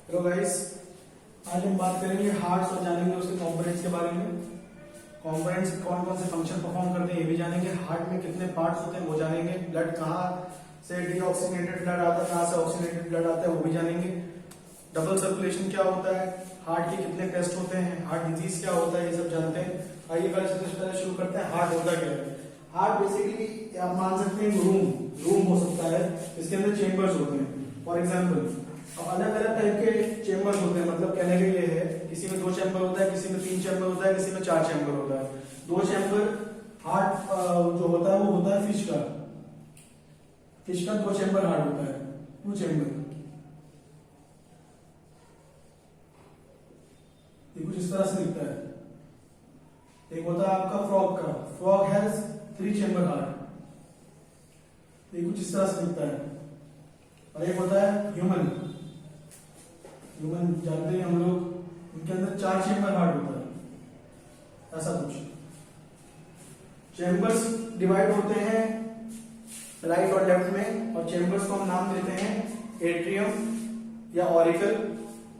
Hello guys, आज हम बात करेंगे हार्ट्स और जानेंगे उसके कंपोनेंट्स के बारे में। कंपोनेंट्स कौन कौन से फंक्शन परफॉर्म करते हैं ये भी जानेंगे। हार्ट में कितने पार्ट्स होते हैं वो जानेंगे। ब्लड कहाँ से डीऑक्सीनेटेड ब्लड आता है, कहाँ से ऑक्सीनेटेड ब्लड आता है वो भी जानेंगे। डबल सर्कुलेशन क्या होता है, हार्ट के कितने टेस्ट होते हैं, हार्ट डिजीज क्या होता है, ये सब जानते हैं। आइए पहले शुरू करते हैं। हार्ट होता क्या है? हार्ट बेसिकली आप मान सकते हैं रूम हो सकता है, इसके अंदर चेम्बर्स होते हैं। फॉर एग्जाम्पल अलग अलग टाइप के चेम्बर्स होते हैं, मतलब कहने के लिए है किसी में 2 चैम्बर होता है, किसी में 3 चैम्बर होता है, किसी में 4 चैम्बर होता है। 2 चैम्बर हार्ट जो होता है वो होता है फिश का 2 चैम्बर हार्ट होता है, 2 चैम्बर। ये कुछ इस तरह से दिखता है। एक होता है आपका फ्रॉग हैज 3 चैम्बर हार्ट, ये कुछ इस तरह से दिखता है। और एक होता है ह्यूमन जानते हैं हम लोग, इनके अंदर 4 चैम्बर हार्ट होता है, ऐसा कुछ। चैम्बर्स डिवाइड होते हैं राइट और लेफ्ट में, और चैम्बर्स को हम नाम देते हैं एट्रियम या ऑरिकल,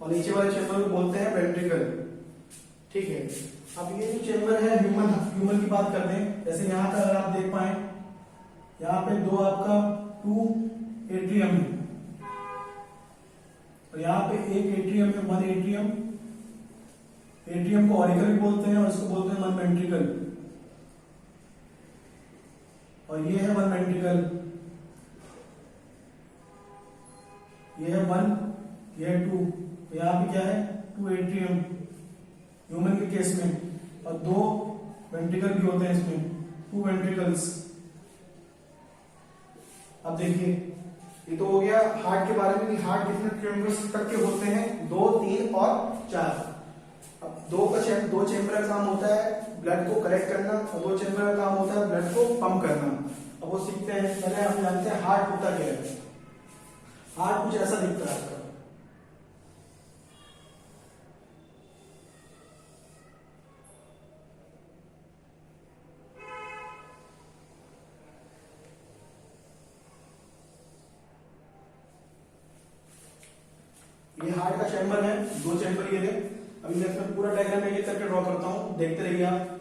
और नीचे वाले चैम्बर को बोलते हैं वेंट्रिकल। ठीक है, अब ये जो चैम्बर है ह्यूमन की बात करते हैं। जैसे यहाँ का अगर आप देख पाए, यहाँ पे 2 आपका 2 एट्रियम है, और यहाँ पे एक एट्रियम है, 1 एट्रियम। एट्रियम को ऑरिकल भी बोलते हैं और इसको बोलते हैं 1 वेंट्रिकल। और ये है 1 वेंट्रिकल, ये है 1, ये है 2। यहाँ पे क्या है 2 एट्रियम ह्यूमन के केस में, और 2 वेंट्रिकल भी होते हैं इसमें, 2 वेंट्रिकल्स। अब देखिए, ये तो हो गया हार्ट के बारे में कि हार्ट कितने चैम्बर्स तक के होते हैं, 2, 3 और 4। अब 2 चैम्बर का काम होता है ब्लड को कलेक्ट करना, और 2 चैम्बर का काम होता है ब्लड को पंप करना। अब वो सीखते हैं। पहले हम जानते हैं हार्ट होता क्या है। हार्ट कुछ ऐसा दिखता है। ये हार्ट का चैम्बर है, 2 चैम्बर ये है। अभी मैं इसमें पूरा डायग्राम एक करके ड्रॉ करता हूं, देखते रहिए आप।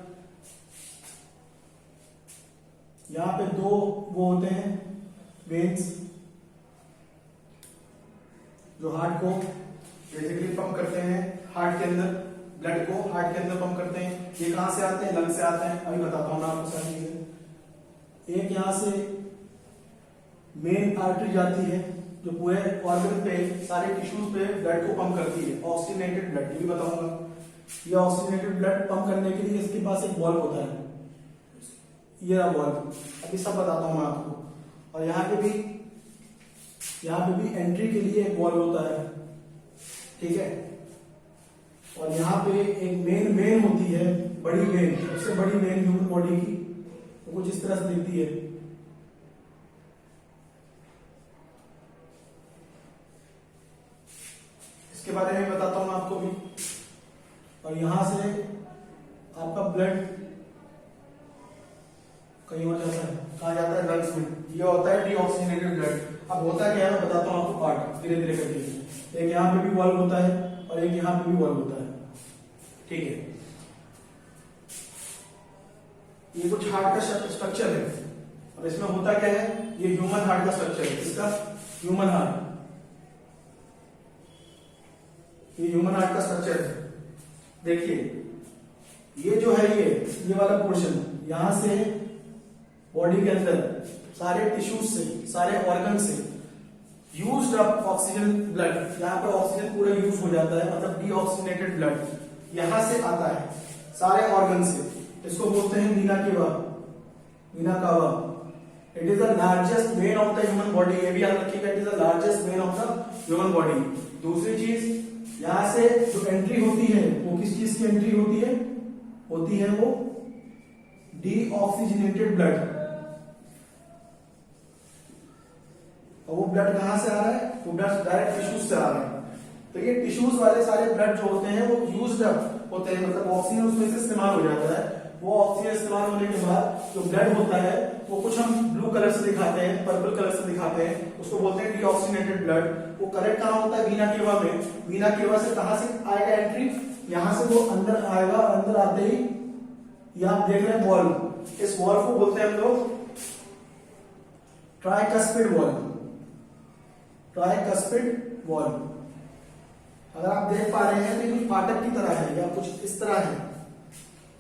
यहाँ पे 2 वो होते हैं वेन्स, जो हार्ट को बेसिकली पंप करते हैं। हार्ट के अंदर ब्लड को हार्ट के अंदर पंप करते हैं। ये कहां से आते हैं? लंग से आते हैं। अभी बताता हूं मैं आपको सारी चीजें। एक यहां से मेन आर्टरी जाती है जो पूरे ऑर्गन पे, सारे टिश्यूज पे ब्लड को पंप करती है, ऑक्सीजनेटेड ब्लड। ये भी बताऊंगा। ये ऑक्सीजनेटेड ब्लड पंप करने के लिए इसके पास एक वाल्व होता है, ये रहा वाल्व। अभी सब बताता हूं मैं आपको। और यहाँ पे भी एंट्री के लिए एक वाल्व होता है, ठीक है। और यहाँ पे एक मेन होती है, बड़ी वेन, सबसे बड़ी वेन ह्यूमन बॉडी की, वो कुछ इस तरह से दिखती है। इसके बारे में बताता हूं मैं आपको भी। और यहां से आपका ब्लड कहीं और जाता है, कहा जाता है लंग्स में। ये होता है डीऑक्सीनेटेड ब्लड। अब होता क्या है मैं बताता हूं आपको पार्ट धीरे धीरे करके। एक यहाँ पे भी वाल्व होता है और एक यहाँ पे भी वाल्व होता है, ठीक है। ये कुछ हार्ट का स्ट्रक्चर है, और इसमें होता क्या है, ये ह्यूमन हार्ट का स्ट्रक्चर है। इसका ह्यूमन हार्ट, ये ह्यूमन हार्ट का स्ट्रक्चर है। देखिए ये जो है, ये वाला पोर्शन, यहां से बॉडी के अंदर सारे टिश्यूज से, सारे ऑर्गन से यूज्ड अप ऑक्सीजन ब्लड, यहाँ पर ऑक्सीजन पूरा यूज हो जाता है, मतलब डीऑक्सीनेटेड ब्लड यहां से आता है सारे ऑर्गन से। इसको बोलते हैं वीना कावा। It is the largest when of the human body. ये भी याद रखिएगा, it is the largest when of the human body. दूसरी चीज, यहां से जो एंट्री होती है वो किस चीज की एंट्री होती है वो डीऑक्सीजनेटेड ब्लड। और वो ब्लड कहां से आ रहा है? वो ब्लड डायरेक्ट टिश्यूज से आ रहा है। तो ये टिश्यूज वाले सारे ब्लड जो होते हैं वो यूज्ड अप होते हैं, मतलब ऑक्सीजन उसमें से इस्तेमाल हो जाता है। वो ऑक्सीजन इस्तेमाल होने के बाद जो ब्लड होता है वो कुछ हम ब्लू कलर से दिखाते हैं, पर्पल कलर से दिखाते हैं, उसको बोलते हैं डीऑक्सीनेटेड ब्लड। वो कलेक्ट कहाँ होता है? वीना केवा में। वीना केवा से कहां से आएगा एंट्री? यहां से वो अंदर आएगा, अंदर आते ही ये आप देख रहे हैं वॉल्व, इस वॉल्व को बोलते हैं हम लोग ट्राइकस्पिड वॉल्व। ट्राइकस्पिड वॉल्व अगर आप देख पा रहे हैं तो ये फाटक की तरह है या कुछ इस तरह है,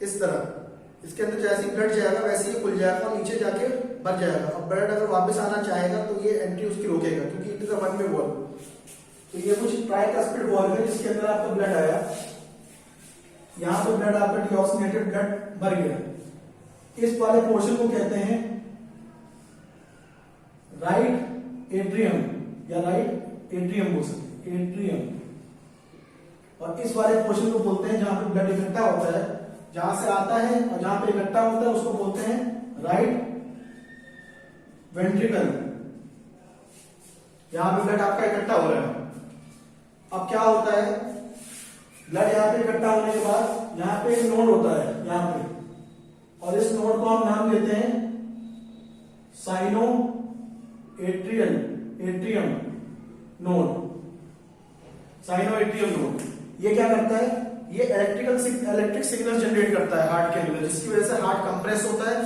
इस तरह। इसके अंदर जैसे ही ब्लड जाएगा वैसे ही खुल जाएगा और नीचे जाके भर जाएगा। अब ब्लड अगर वापस आना चाहेगा तो ये एंट्री उसकी रोकेगा, क्योंकि it is a one way valve. तो ये कुछ ट्राइकस्पिड वॉल्व है जिसके अंदर आपका ब्लड आया, यहां पे ब्लड आपका डीऑक्सीनेटेड ब्लड भर गया। इस वाले पोर्शन को कहते हैं राइट एट्रियम या राइट एट्रियम बोल सकते हैं, एट्रियम। और इस वाले पोर्शन को बोलते हैं जहां पे ब्लड इकट्ठा होता है, जहां से आता है और जहां पे इकट्ठा होता है उसको बोलते हैं राइट वेंट्रिकल। यहां पे ब्लड आपका इकट्ठा हो रहा है। अब क्या होता है, ब्लड यहां पे इकट्ठा होने के बाद यहां पे एक नोड होता है यहां पे, और इस नोड को हम नाम देते हैं sino atrial atrium node. Sino atrium node ये क्या करता है? ये इलेक्ट्रिक सिग्नल जनरेट करता है हार्ट के अंदर, जिसकी वजह से हार्ट कंप्रेस होता है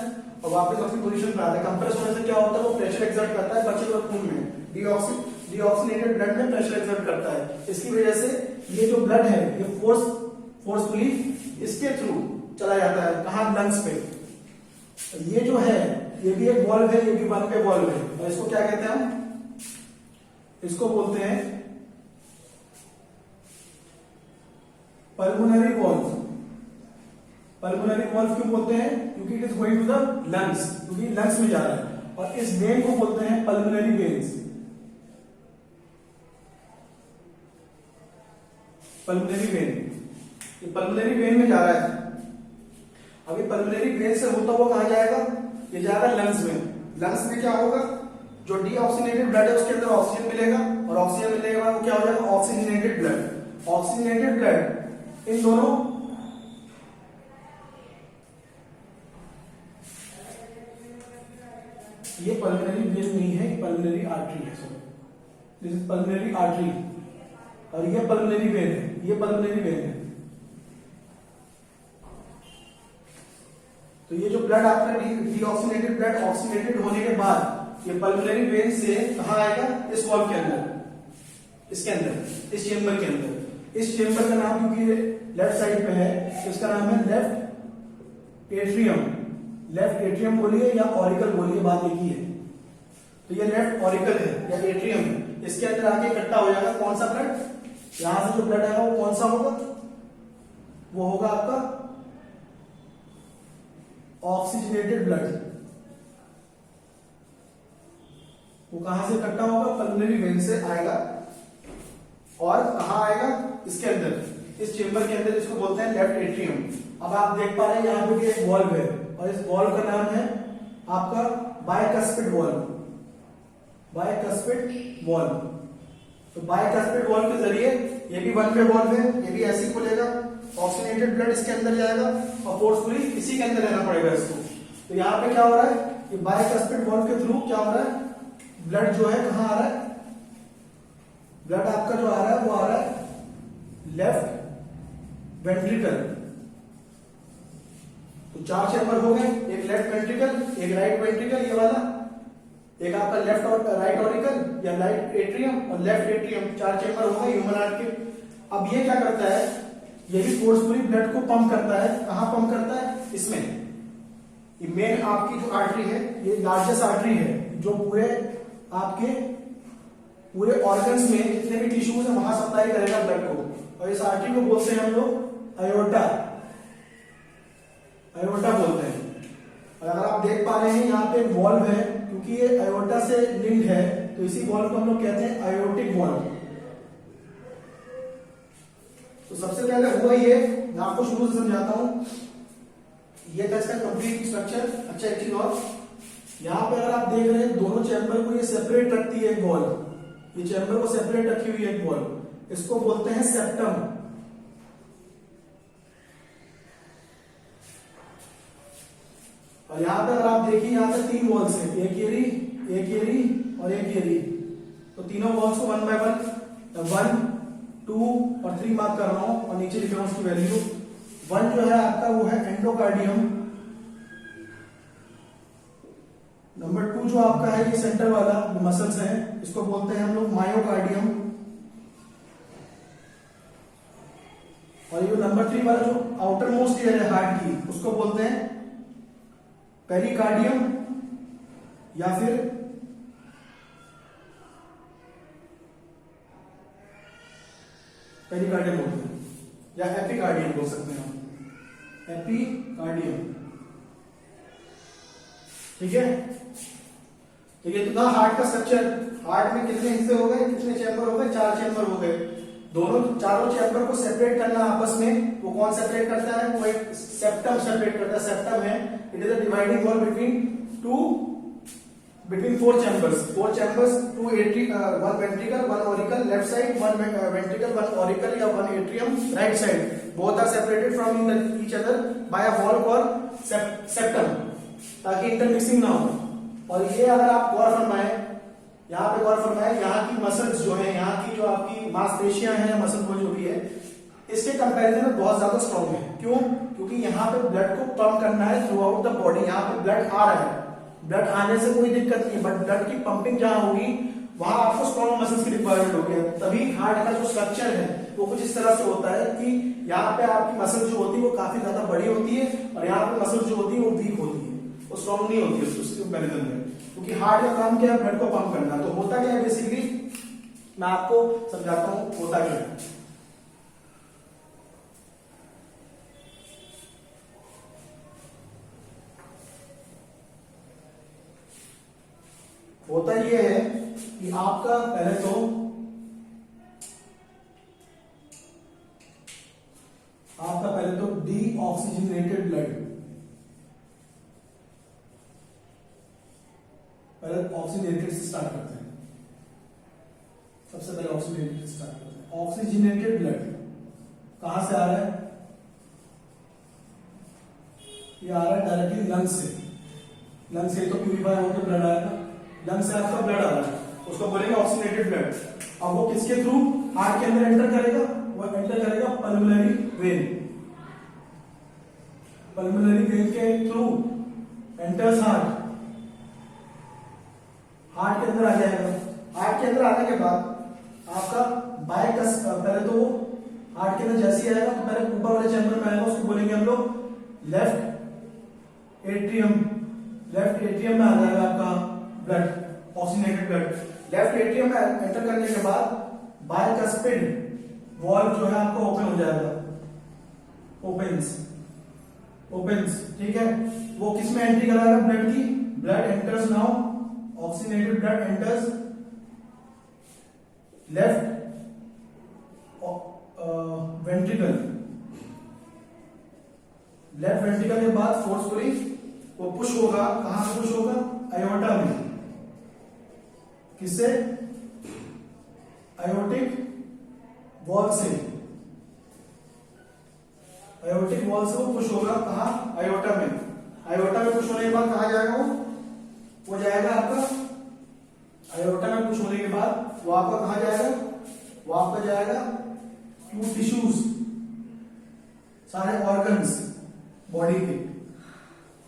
और वापस अपनी पोजीशन पे आता है। कंप्रेस होने से क्या होता है? वो प्रेशर एक्सर्ट करता है बचे हुए खून में, डीऑक्सीनेटेड ब्लड में प्रेशर एक्सर्ट करता है। इसकी वजह से ये जो ब्लड है ये फोर्सफुली इसके थ्रू चला जाता है, कहां? लंग्स पे। ये जो है ये भी एक वॉल्व है, ये भी वन वे वॉल्व है। और इसको क्या कहते हैं हम? इसको बोलते हैं पल्मोनरी वॉल्व। पल्मोनरी वॉल्व क्यों बोलते हैं? क्योंकि it is going to the lungs, क्योंकि लंग्स में जा रहा है। और इस वेन को बोलते हैं पल्मोनरी वेन्स। पल्मोनरी वेन, ये पल्मोनरी वेन में जा रहा है। अभी पल्मोनरी वेन से होता हुआ कहां जाएगा? ये जाएगा लंग्स में। लंग्स में क्या होगा? जो डीऑक्सीनेटेड ब्लड है उसके अंदर ऑक्सीजन मिलेगा, और ऑक्सीजन मिलने के बाद वो क्या हो जाएगा? Oxygenated blood. Oxygenated blood in दोनों ये पल्मोनरी वेन नहीं है, पल्मोनरी आर्टरी है। Sorry, this is pulmonary artery और ये पल्मोनरी वेन है, ये पल्मोनरी वेन है। तो ये जो ब्लड आपका डीऑक्सीनेटेड ब्लड ऑक्सीनेटेड होने के बाद ये पल्मोनरी वेन से कहां आएगा? इस वॉल्व के अंदर, इसके अंदर, इस चेंबर के अंदर। इस चेंबर का नाम क्योंकि लेफ्ट साइड पे है, इसका नाम है लेफ्ट एट्रियम। लेफ्ट एट्रियम बोलिए या ऑरिकल बोलिए, बात एक ही है। तो ये लेफ्ट ऑरिकल है या एट्रियम है। इसके अंदर आके इकट्ठा हो जाएगा कौन सा ब्लड? यहां से जो ब्लड आएगा वो कौन सा होगा? वो होगा आपका ऑक्सीजनेटेड ब्लड। वो कहां से इकट्ठा होगा? पल्मोनरी वेन से आएगा और कहां आएगा? इसके अंदर, इस चेंबर के अंदर, इसको बोलते हैं लेफ्ट एट्रियम। अब आप देख पा रहे हैं यहां पे भी एक वॉल्व है और इस वॉल्व का नाम है आपका बाइकस्पिड वॉल्व। Bicuspid valve. तो बाइकस्पिड वॉल्व के जरिए ये भी वन वे वॉल्व है, ये भी ऐसे ही खुलेगा, ऑक्सीजनेटेड ब्लड इसके अंदर जाएगा और फोर्सफुली इसी के अंदर रहना पड़ेगा इसको। तो यहाँ पे क्या हो रहा है? ये बाइकस्पिड वॉल्व के थ्रू क्या हो रहा है? ब्लड जो है कहां आ रहा है? ब्लड आपका जो आ रहा है वो आ रहा है लेफ्ट वेंट्रिकल। तो 4 चैम्बर हो गए, एक लेफ्ट वेंट्रिकल, एक राइट वेंट्रिकल ये वाला, एक आपका लेफ्ट और राइट ऑरिकल या राइट एट्रियम और लेफ्ट एट्रियम। 4 चैम्बर हो गए ह्यूमन हार्ट के। अब ये क्या करता है? ये भी फोर्सफुली ब्लड को पंप करता है। कहां पंप करता है? इसमें। ये मेन आपकी जो आर्टरी है, ये लार्जेस्ट आर्टरी है जो पूरे आपके पूरे ऑर्गन्स में जितने भी टिश्यूज है वहां सप्लाई करेगा ब्लड को। और इस आर्टरी को बोलते हैं हम लोग अयोर्टा। अयोर्टा बोलते हैं। और अगर आप देख पा रहे हैं यहाँ पे वॉल्व है, क्योंकि ये अयोर्टा से लिंक है तो इसी वॉल्व को हम लोग कहते हैं अयोर्टिक वॉल्व। तो सबसे पहले हुआ ये, मैं आपको शुरू से समझाता हूं। ये था इसका कंप्लीट स्ट्रक्चर। अच्छा एक चीज और, यहाँ पे अगर आप देख रहे हैं दोनों चैम्बर को ये सेपरेट रखती है एक वॉल्व। ये चैम्बर को सेपरेट रखी हुई है एक वॉल्व, इसको बोलते हैं सेप्टम। और यहाँ पे अगर आप देखिए यहाँ पे 3 वॉल्स है, एक ये और एक ये। तो तीनों वॉल्स को 1 बाय 1, 2 और 3 मार्क कर रहा हूं और नीचे लिख रहा हूं उसकी वैल्यू। 1 जो है आपका वो है एंडोकार्डियम, नंबर 2 जो आपका है ये सेंटर वाला मसल्स है, इसको बोलते हैं हम लोग मायोकार्डियम, और ये नंबर 3 वाला जो आउटर मोस्ट लेयर है हार्ट की उसको बोलते हैं पेरिकार्डियम या फिर पेरिकार्डियम बोलते हैं या एपिकार्डियम बोल सकते हैं हम, एपिकार्डियम। ठीक है, तो ये तो था हार्ट का स्ट्रक्चर। हार्ट में कितने हिस्से हो गए, कितने चैम्बर हो गए, 4 चैम्बर हो गए। चारों चैम्बर को सेपरेट करना आपस में, वो कौन सेपरेट करता है, वो एक सेप्टम सेपरेट करता है। सेप्टम है, it is a dividing wall between 4 chambers, 2 atrium, 1 ventricle, 1 auricle left side, 1 ventricle, 1 auricle या 1 atrium right side. Both are separated from each other by a wall called septum, ताकि intermixing ना हो। और ये अगर आप गौर फरमाए, यहाँ पे गौर फरमाए, यहाँ की मसल्स जो है, यहाँ की जो आपकी मांसपेशियां हैं, मसल वो जो भी है, इसके कंपैरिजन में बहुत ज्यादा स्ट्रॉन्ग है। क्यों? क्योंकि यहाँ पे ब्लड को पंप करना है थ्रू आउट द बॉडी। यहाँ पे ब्लड आ रहा है, ब्लड आने से कोई दिक्कत नहीं है, बट ब्लड की पंपिंग जहां होगी वहां आपको स्ट्रॉन्ग मसल्स की रिक्वायरमेंट होगी। तभी हार्ट का जो स्ट्रक्चर है वो कुछ इस तरह से होता है कि यहाँ पे आपकी मसल जो होती है वो काफी ज्यादा बड़ी होती है और यहाँ पे मसल जो होती है वो वीक होती है, वो स्ट्रॉन्ग नहीं होती है उसके कंपैरिजन में। क्योंकि हार्ट का काम क्या है, ब्लड को पंप करना। तो होता क्या है बेसिकली, मैं आपको समझाता हूं होता क्या है। होता यह है कि आपका पहले तो डीऑक्सीजनेटेड ब्लड, पहले ऑक्सीजनेटेड से स्टार्ट करते हैं। सबसे पहले ऑक्सीजनेटेड से स्टार्ट करते हैं। ऑक्सीजनेटेड ब्लड कहां से आ रहा है, ये आ रहा है डायरेक्टली लंग्स से। लंग्स से तो प्यूरिफाई होकर ब्लड आएगा, लंग से आपका ब्लड आ रहा है, उसको बोलेंगे ऑक्सीजनेटेड ब्लड। अब वो किसके थ्रू हार्ट के अंदर एंटर करेगा, वो एंटर करेगा पल्मोनरी वेन। पल्मोनरी वेन के थ्रू एंटर्स हार्ट, हार्ट के अंदर आ जाएगा। हार्ट के अंदर आने के बाद आपका बायकस, पहले तो वो हार्ट के अंदर जैसे आएगा तो पहले ऊपर वाले चैम्बर में आएगा, उसको बोलेंगे हम लोग लेफ्ट एट्रियम। लेफ्ट एट्रियम में आ जाएगा आपका blood, oxygenated blood. Left atrium में एंटर करने के बाद बायकस्पिड वॉल्व जो है आपको ओपन हो जाएगा, ओपन्स। ठीक है, वो किस में एंट्री कराएगा, ब्लड की। Blood enters now, oxygenated blood enters left ventricle. Left ventricle के बाद फोर्सफुली वो पुश होगा, कहां से पुश होगा, आयोटा में। किससे, आयोटिक वॉल से। आयोटिक वॉल से वो पुश होगा कहां, आयोटा में। आयोटा में पुश होने के बाद कहां जाएगा वो जाएगा आपका, आयोटा में पुश होने के बाद वो आपका कहां जाएगा, वो आपका जाएगा टू टिश्यूज, सारे ऑर्गन्स बॉडी के।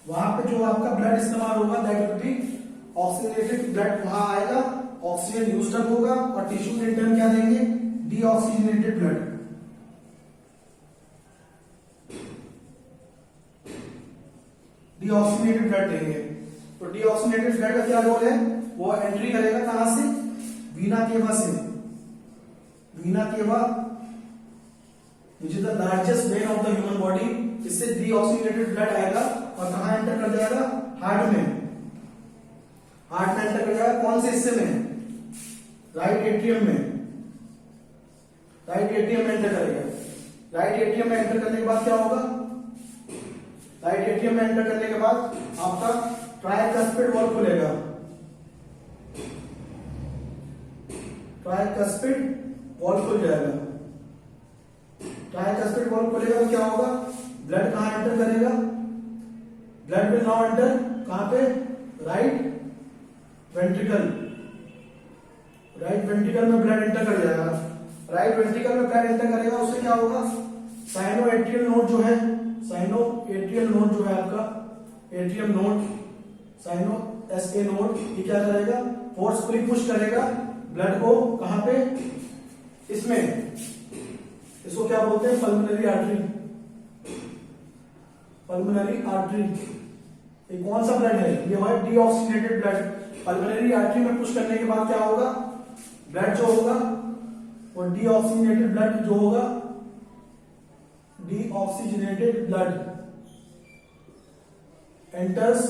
वहां पे जो आपका ब्लड इस्तेमाल होगा that will be oxygenated blood, वहां आएगा, ऑक्सीजन यूज्ड अप होगा और टिश्यू रिटर्न क्या देंगे, डीऑक्सीजनेटेड ब्लड। डीऑक्सीजनेटेड ब्लड देंगे। तो डीऑक्सीजनेटेड ब्लड का क्या रोल है, वो एंट्री करेगा कहां से, वीना केवा से। वीना केवा which is the largest when of the human body, इससे डीऑक्सीजनेटेड ब्लड आएगा और कहां एंटर कर जाएगा, हार्ट में। हार्ट में एंटर कर जाएगा, कौन से हिस्से में, राइट एट्रियम में। राइट एट्रियम में एंटर करेगा। राइट एट्रियम में एंटर करने के बाद क्या होगा, राइट एट्रियम में एंटर करने के बाद आपका ट्राइकस्पिड वॉल्व खुलेगा। ट्राइकस्पिड वॉल्व खुल जाएगा। ट्राइकस्पिड वॉल्व खुलेगा तो क्या होगा, ब्लड कहां एंटर करेगा, ब्लड विल नाउ एंटर कहां पे, राइट वेंट्रिकल, राइट वेंट्रिकल में ब्लड एंटर कर जाएगा। राइट वेंट्रिकल में ब्लड एंटर करेगा, उससे क्या होगा, साइनो एट्रियल नोड जो है, साइनो एट्रियल नोड जो है आपका, atrium node, sino SA node, ये क्या करेगा, फोर्सफुली पुश करेगा ब्लड को कहां पे, इसमें, इसको क्या बोलते हैं, पल्मोनरी आर्टरी, पल्मोनरी आर्टरी। ये कौन सा ब्लड है, ये है डीऑक्सीजनेटेड ब्लड। पल्मोनरी आर्टरी में पुश करने के बाद क्या होगा, ब्लड जो होगा वो डीऑक्सीजनेटेड ब्लड जो होगा, डीऑक्सीजनेटेड ब्लड एंटर्स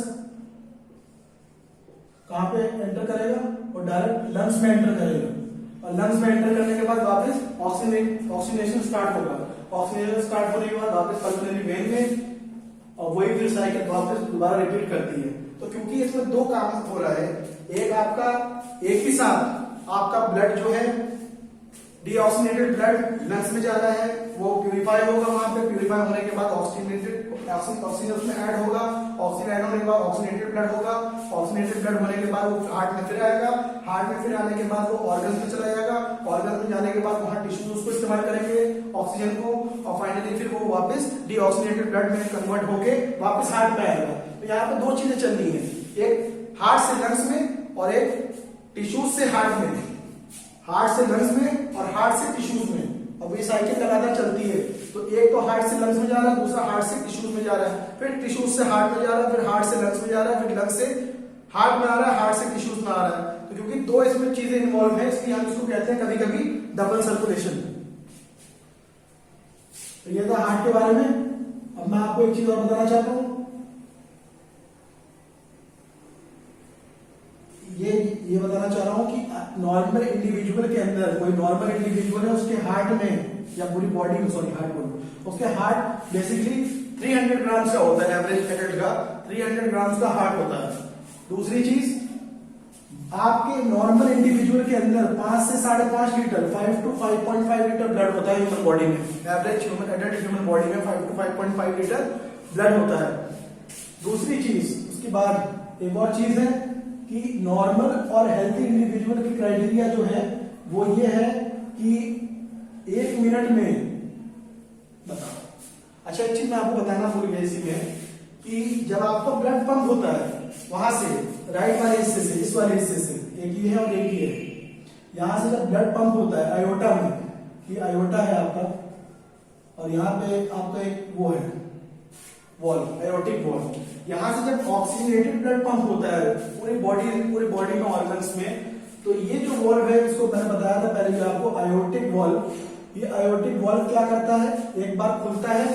कहां पे एंटर करेगा, और डायरेक्ट लंग्स में एंटर करेगा, और लंग्स में एंटर करने के बाद वापस ऑक्सीजनेशन स्टार्ट होगा। ऑक्सीजनेशन स्टार्ट होने के बाद वापस पल्मोनरी वेन में, और वही फिर साइकिल वापस दोबारा रिपीट करती है। तो क्योंकि इसमें दो काम हो रहा है, एक आपका एक ही साथ आपका ब्लड जो है डीऑक्सीजनेटेड ब्लड लंग्स में जा रहा है, वो प्यूरिफाई होगा, वहां पे प्यूरिफाई होने के बाद ऑक्सीजन उसमें ऐड होगा, ऑक्सीजन ऐड होने के बाद ऑक्सीजनेटेड ब्लड होगा, ऑक्सीजनेटेड ब्लड होने के बाद वो हार्ट में फिर आएगा, हार्ट में फिर आने के बाद वो ऑर्गन में चला जाएगा, ऑर्गन में जाने के बाद वहां टिश्यूज उसको इस्तेमाल करेंगे ऑक्सीजन को, और फाइनली फिर वो वापस डीऑक्सीजनेटेड ब्लड में कन्वर्ट होके वापस हार्ट में आएगा। तो यहाँ पे दो चीजें चल रही है, एक हार्ट से लंग्स में और एक टिश्यूज से हार्ट में, हार्ट से लंग्स में और हार्ट से टिश्यूज में। अब ये साइकिल लगातार चलती है, तो एक तो हार्ट से लंग्स में जा रहा है, दूसरा हार्ट से टिश्यूज में जा रहा है, फिर टिश्यूज से हार्ट में जा रहा है, फिर हार्ट से लंग्स में जा रहा है, फिर लंग्स से हार्ट में आ रहा है, हार्ट से टिश्यूज में आ रहा है। तो क्योंकि दो इसमें चीजें इन्वॉल्व है, इसलिए हम इसको कहते हैं कभी कभी डबल सर्कुलेशन। तो ये था हार्ट के बारे में। अब मैं आपको एक चीज और बताना चाहता हूं, ये बताना चाह रहा हूं कि नॉर्मल इंडिविजुअल के अंदर, कोई नॉर्मल इंडिविजुअल है, उसके हार्ट में या पूरी बॉडी में, सॉरी हार्ट बोलो, उसके हार्ट बेसिकली 300 ग्राम का होता है, एवरेज एडल्ट का 300 ग्राम का हार्ट होता है। दूसरी चीज, आपके नॉर्मल इंडिविजुअल के अंदर 5 से 5.5 लीटर, 5 to 5.5 लीटर ब्लड होता है ह्यूमन बॉडी में, average human adult human body में 5 to 5.5 लीटर ब्लड होता है। दूसरी चीज, उसके बाद एक और चीज है कि नॉर्मल और हेल्थी इंडिविजुअल की क्राइटेरिया जो है वो ये है कि 1 मिनट में, बताओ, अच्छा एक चीज मैं आपको बताना भूल गया इसी में, कि जब आपका ब्लड पंप होता है वहां से, राइट वाले हिस्से से, इस वाले हिस्से से, एक ये है और एक ये है, यहां से जब ब्लड पंप होता है आयोटा में, ये आयोटा है आपका, और यहाँ पे आपका एक वो है वॉल, एयोटिक वॉल, यहां से जब ऑक्सीजनेटेड ब्लड पंप होता है पूरी बॉडी में, ऑर्गन्स में, तो ये जो वॉल्व है, इसको मैंने बताया था पहले भी आपको, आयोटिक वॉल्व, ये आयोटिक वॉल्व क्या करता है, एक बार खुलता है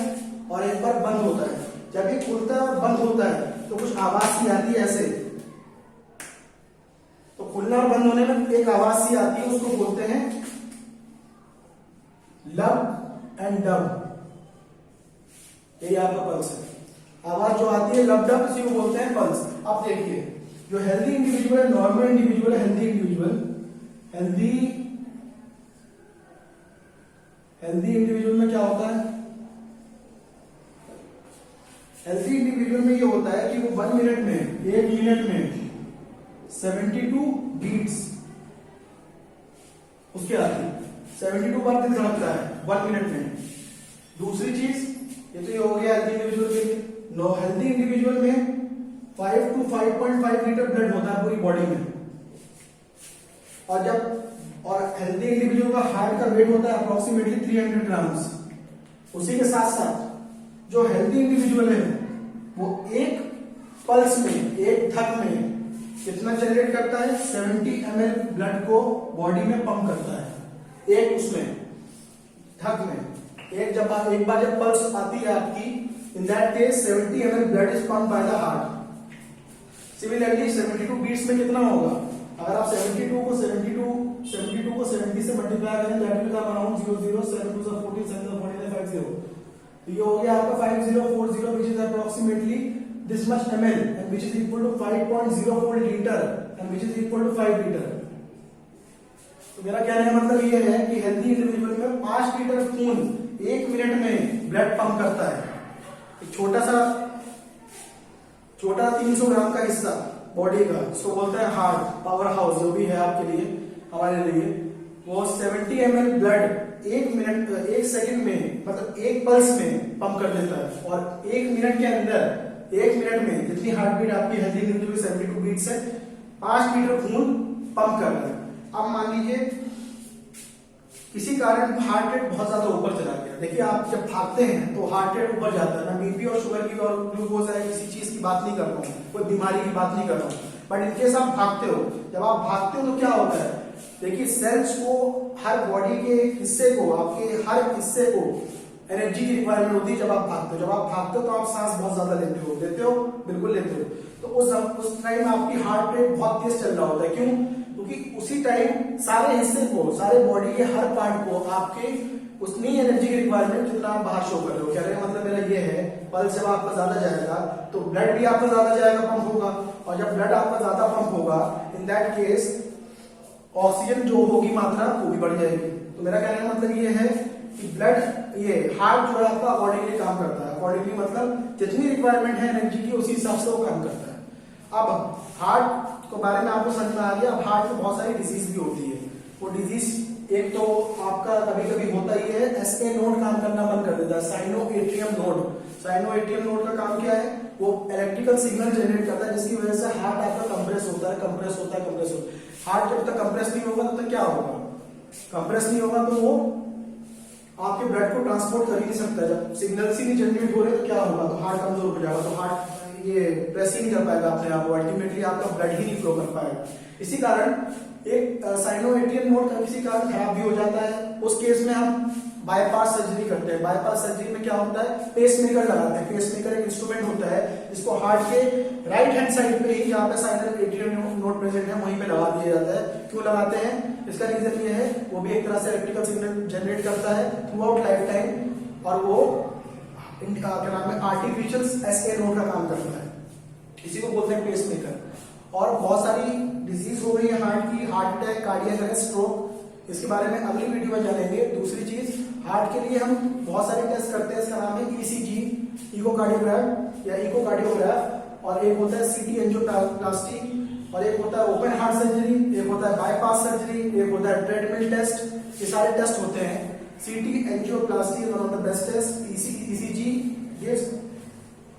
और एक बार बंद होता है। जब ये खुलता है और बंद होता है तो कुछ आवाज सी आती है ऐसे, तो खुलना और बंद होने में एक आवाज सी आती है, उसको बोलते हैं लब एंड डब। यही आपका पल्स है, आवाज जो आती है लब डब, इसी को बोलते हैं पल्स। अब देखिए, जो हेल्दी इंडिविजुअल है, normal individual, healthy individual, healthy individual में क्या होता है, हेल्दी इंडिविजुअल में ये होता है कि वो 1 मिनट में, 1 मिनट में 72 बीट्स उसके आती है, 72 बार दिल धड़कता है 1 मिनट में। दूसरी चीज, ये तो ये हो गया हेल्दी इंडिविजुअल के लिए। नो हेल्दी इंडिविजुअल में 5 to 5.5 लीटर ब्लड होता है पूरी बॉडी में, और हेल्दी इंडिविजुअल का हार्ट का वेट होता है अप्रोक्सीमेटली 300 ग्राम्स। उसी के साथ साथ जो हेल्दी इंडिविजुअल है वो एक पल्स में, एक धक में कितना जनरेट करता है, 70 ml ब्लड को बॉडी में पंप करता है, एक उसमें धक में। एक बार जब पल्स आती है आपकी, in that case 70 ml blood is pump by the heart. Similarly 72 beats में कितना होगा, अगर आप 72 को 70 से मल्टीप्लाई करें, दैट विल कम अराउंड 00 7 2 14 7 14 50। तो ये हो गया आपका 5040, which is approximately this much ml, and which is equal to 5.04 liter, and which is equal to 5 liter। तो मेरा कहने का मतलब ये है कि हेल्दी इंडिविजुअल में 5 लीटर खून 1 मिनट में ब्लड पंप करता है। एक छोटा सा छोटा 300 ग्राम का हिस्सा बॉडी का, इसको बोलते हैं हार्ट, पावर हाउस जो भी है आपके लिए, हमारे लिए, वो 70 ml ब्लड 1 सेकंड में, मतलब 1 पल्स में पंप कर देता है। और 1 मिनट के अंदर, 1 मिनट में जितनी हार्ट बीट आपकी हेल्दी मिलती हुई 72 बीट्स है, 5 लीटर खून पंप कर रहा है। अब मान लीजिए किसी कारण हार्ट रेट बहुत ज्यादा ऊपर चला गया। देखिए आप जब भागते हैं तो हार्ट रेट ऊपर जाता है, मैं बीपी और शुगर की और ग्लूकोज है किसी चीज की बात नहीं कर रहा हूँ, कोई बीमारी की बात नहीं कर रहा हूँ, बट इनकेस आप भागते हो, जब आप भागते हो तो क्या होता है, देखिए सेल्स को, हर बॉडी के हिस्से को, आपके हर हिस्से को एनर्जी की रिक्वायरमेंट होती है जब आप भागते हो। जब आप भागते हो तो आप सांस बहुत ज्यादा लेते हो, बिल्कुल लेते हो। तो उस टाइम आपकी हार्ट रेट बहुत तेज चल रहा होता है। क्यों? क्योंकि उसी टाइम सारे हिस्से को, सारे बॉडी के हर पार्ट को आपके उतनी एनर्जी की रिक्वायरमेंट जितना आप बाहर शो कर रहे हो। कहने का मतलब मेरा ये है, पल्स जब आपका ज्यादा जाएगा तो ब्लड भी आपका ज्यादा जाएगा, पंप होगा, और जब ब्लड आपका ज्यादा पंप होगा, इन दैट केस ऑक्सीजन जो होगी मात्रा वो भी बढ़ जाएगी। तो मेरा कहने का मतलब ये है कि ब्लड, ये हार्ट जो है आपका अकॉर्डिंगली काम करता है। अकॉर्डिंगली मतलब जितनी रिक्वायरमेंट है एनर्जी की उसी हिसाब से वो काम करता है। अब हार्ट के बारे में आपको समझ में आ गया। अब हार्ट में बहुत सारी डिजीज भी होती है। वो डिजीज एक तो आपका कभी कभी होता ही है, एसए नोड काम करना बंद कर देता है, sino atrium node. Sino atrium node का काम क्या है? वो इलेक्ट्रिकल सिग्नल जनरेट करता है जिसकी वजह से हार्ट आपका कंप्रेस होता है। हार्ट जब तक कंप्रेस नहीं होगा तब तक क्या होगा? कंप्रेस नहीं होगा तो वो आपके ब्लड को ट्रांसपोर्ट कर ही नहीं सकता। जब सिग्नल्स ही नहीं जनरेट हो रहे तो क्या होगा? तो हार्ट कमजोर हो जाएगा, तो हार्ट ये प्रेस ही नहीं कर पाएगा अपने आप को, अल्टीमेटली आपका ब्लड ही नहीं फ्लो कर पाएगा। इसी कारण एक साइनो एट्रियम नोड का किसी कारण खराब भी हो जाता है, उस केस में हम बाईपास सर्जरी करते हैं। बाईपास सर्जरी में क्या होता है? पेसमेकर लगाते हैं। पेसमेकर एक इंस्ट्रूमेंट होता है जिसको हार्ट के राइट हैंड साइड पे ही, जहां पे साइनो एट्रियम नोड प्रेजेंट है, वहीं पे लगा दिया जाता है। क्यों लगाते हैं? इसका रीजन ये है, वो भी एक तरह से इलेक्ट्रिकल सिग्नल जनरेट करता है थ्रू आउट लाइफ टाइम, और वो क्या नाम है, आर्टिफिशियल एसए नोड का काम करता है। इसी को बोलते हैं पेसमेकर। और बहुत सारी डिजीज हो गई है हार्ट की, heart attack, cardiac arrest, stroke, इसके बारे में अगली वीडियो में जानेंगे। दूसरी चीज, हार्ट के लिए हम बहुत सारे टेस्ट करते हैं, इसका नाम है ईसीजी, इकोकार्डियोग्राफ या इकोकार्डियोग्राफ, और एक होता है सीटी एंजियोप्लास्टी, और एक होता है ओपन हार्ट सर्जरी, एक होता है बाईपास सर्जरी, एक होता है ट्रेडमिल टेस्ट। ये सारे टेस्ट होते हैं। CT angioplasty is one of the best test. ECG ये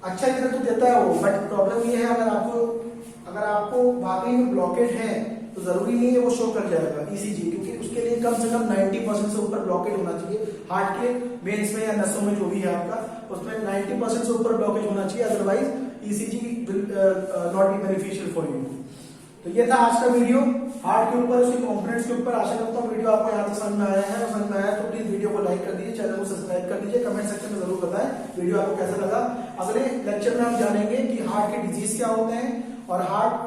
अच्छा रिजल्ट तो देता है वो, बट प्रॉब्लम ये है, अगर आपको वाकई में ब्लॉकेट है तो जरूरी नहीं है वो शो कर जाएगा ईसीजी, क्योंकि उसके लिए कम से कम 90% से ऊपर ब्लॉकेज होना चाहिए। हार्ट के वेन्स में या नसों में जो भी है आपका, उसमें 90% से ऊपर ब्लॉकेज होना चाहिए, otherwise ECG will not be beneficial for you. तो ये था आज का वीडियो हार्ट के ऊपर, उसके कंपोनेंट्स के ऊपर। आशा करता हूँ वीडियो आपको यहाँ तक समझ में आया है, और समझ में आया तो प्लीज वीडियो को लाइक कर दीजिए, चैनल को सब्सक्राइब कर दीजिए, कमेंट सेक्शन में जरूर बताएं वीडियो आपको कैसा लगा। अगले लेक्चर में हम जानेंगे कि हार्ट के डिजीज क्या होते हैं और हार्ट